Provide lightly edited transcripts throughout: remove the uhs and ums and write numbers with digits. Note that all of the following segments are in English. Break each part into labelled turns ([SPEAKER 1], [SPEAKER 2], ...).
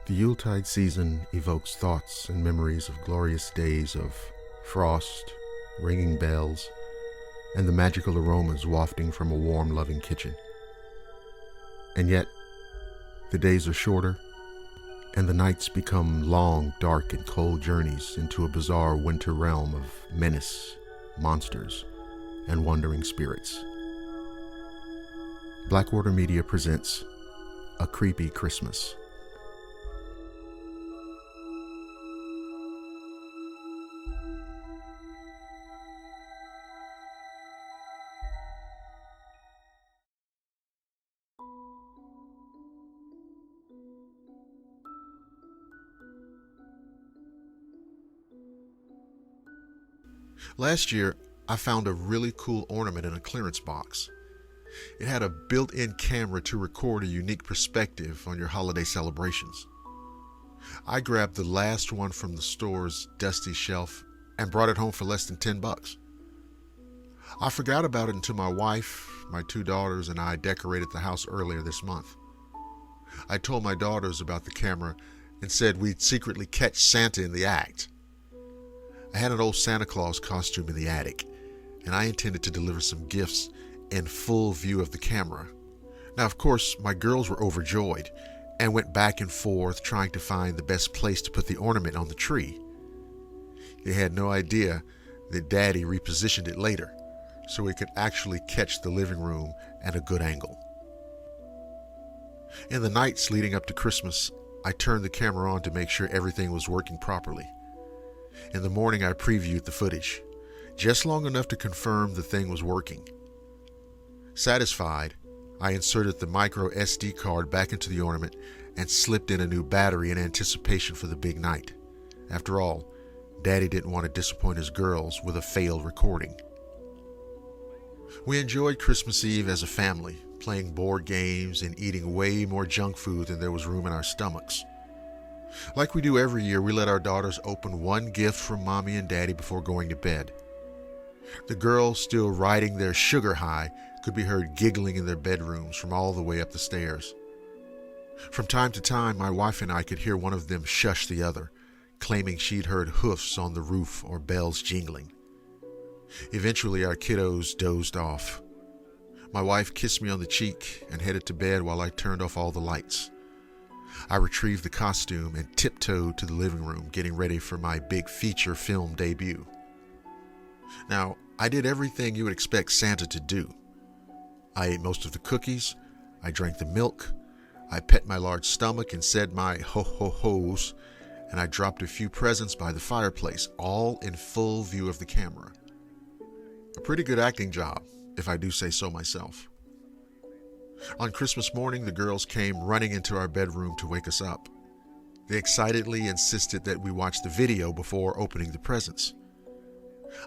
[SPEAKER 1] The Yuletide season evokes thoughts and memories of glorious days of frost, ringing bells, and the magical aromas wafting from a warm, loving kitchen. And yet, the days are shorter, and the nights become long, dark, and cold journeys into a bizarre winter realm of menace, monsters, and wandering spirits. Blackwater Media presents A Creepy Christmas. Last year, I found a really cool ornament in a clearance box. It had a built-in camera to record a unique perspective on your holiday celebrations. I grabbed the last one from the store's dusty shelf and brought it home for less than $10. I forgot about it until my wife, my two daughters, and I decorated the house earlier this month. I told my daughters about the camera and said we'd secretly catch Santa in the act. I had an old Santa Claus costume in the attic, and I intended to deliver some gifts in full view of the camera. Now, of course, my girls were overjoyed and went back and forth trying to find the best place to put the ornament on the tree. They had no idea that Daddy repositioned it later, so we could actually catch the living room at a good angle. In the nights leading up to Christmas, I turned the camera on to make sure everything was working properly. In the morning, I previewed the footage, just long enough to confirm the thing was working. Satisfied, I inserted the micro SD card back into the ornament and slipped in a new battery in anticipation for the big night. After all, Daddy didn't want to disappoint his girls with a failed recording. We enjoyed Christmas Eve as a family, playing board games and eating way more junk food than there was room in our stomachs. Like we do every year, we let our daughters open one gift from Mommy and Daddy before going to bed. The girls, still riding their sugar high, could be heard giggling in their bedrooms from all the way up the stairs. From time to time, my wife and I could hear one of them shush the other, claiming she'd heard hoofs on the roof or bells jingling. Eventually, our kiddos dozed off. My wife kissed me on the cheek and headed to bed while I turned off all the lights. I retrieved the costume and tiptoed to the living room, getting ready for my big feature film debut. Now, I did everything you would expect Santa to do. I ate most of the cookies, I drank the milk, I pet my large stomach and said my ho-ho-hos, and I dropped a few presents by the fireplace, all in full view of the camera. A pretty good acting job, if I do say so myself. On Christmas morning, the girls came running into our bedroom to wake us up. They excitedly insisted that we watch the video before opening the presents.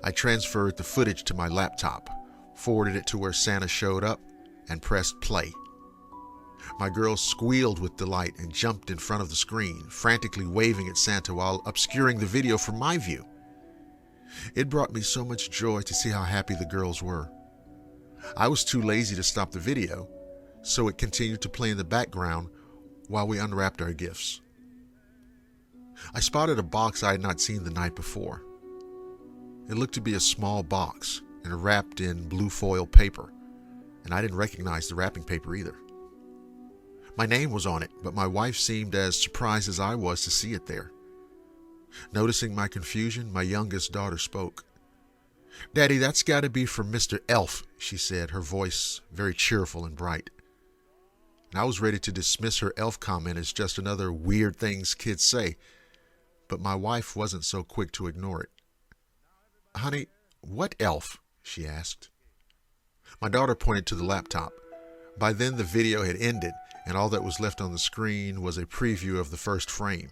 [SPEAKER 1] I transferred the footage to my laptop, forwarded it to where Santa showed up, and pressed play. My girls squealed with delight and jumped in front of the screen, frantically waving at Santa while obscuring the video from my view. It brought me so much joy to see how happy the girls were. I was too lazy to stop the video, so it continued to play in the background while we unwrapped our gifts. I spotted a box I had not seen the night before. It looked to be a small box and wrapped in blue foil paper, and I didn't recognize the wrapping paper either. My name was on it, but my wife seemed as surprised as I was to see it there. Noticing my confusion, my youngest daughter spoke. "Daddy, that's got to be from Mr. Elf," she said, her voice very cheerful and bright. And I was ready to dismiss her elf comment as just another weird things kids say, but my wife wasn't so quick to ignore it. "Honey, what elf?" she asked. My daughter pointed to the laptop. By then the video had ended, and all that was left on the screen was a preview of the first frame.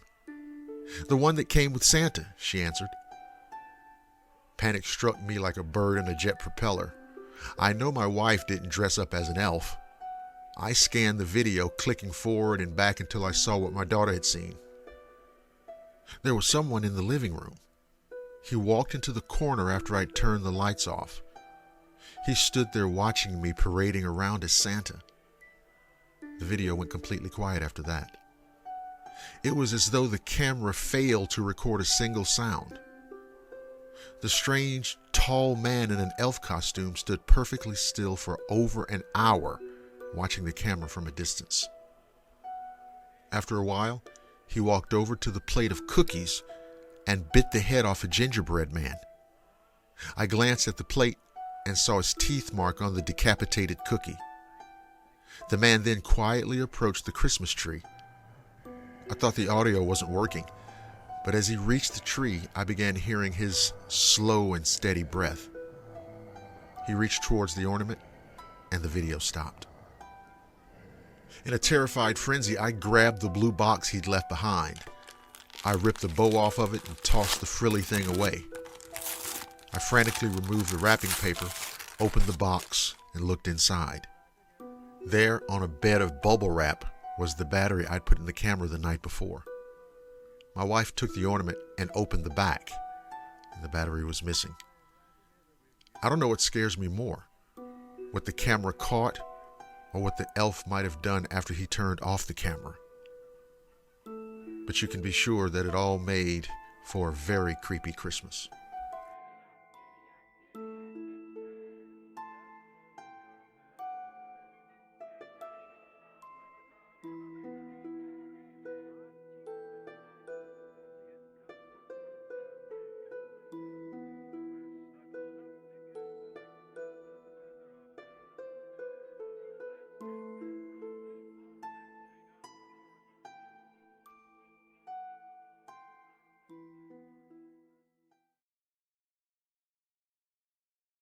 [SPEAKER 1] "The one that came with Santa," she answered. Panic struck me like a bird in a jet propeller. I know my wife didn't dress up as an elf. I scanned the video, clicking forward and back until I saw what my daughter had seen. There was someone in the living room. He walked into the corner after I'd turned the lights off. He stood there watching me parading around as Santa. The video went completely quiet after that. It was as though the camera failed to record a single sound. The strange, tall man in an elf costume stood perfectly still for over an hour, watching the camera from a distance. After a while, he walked over to the plate of cookies and bit the head off a gingerbread man. I glanced at the plate and saw his teeth mark on the decapitated cookie. The man then quietly approached the Christmas tree. I thought the audio wasn't working, but as he reached the tree, I began hearing his slow and steady breath. He reached towards the ornament, and the video stopped. In a terrified frenzy, I grabbed the blue box he'd left behind. I ripped the bow off of it and tossed the frilly thing away. I frantically removed the wrapping paper, opened the box, and looked inside. There, on a bed of bubble wrap, was the battery I'd put in the camera the night before. My wife took the ornament and opened the back, and the battery was missing. I don't know what scares me more, what the camera caught or what the elf might have done after he turned off the camera. But you can be sure that it all made for a very creepy Christmas.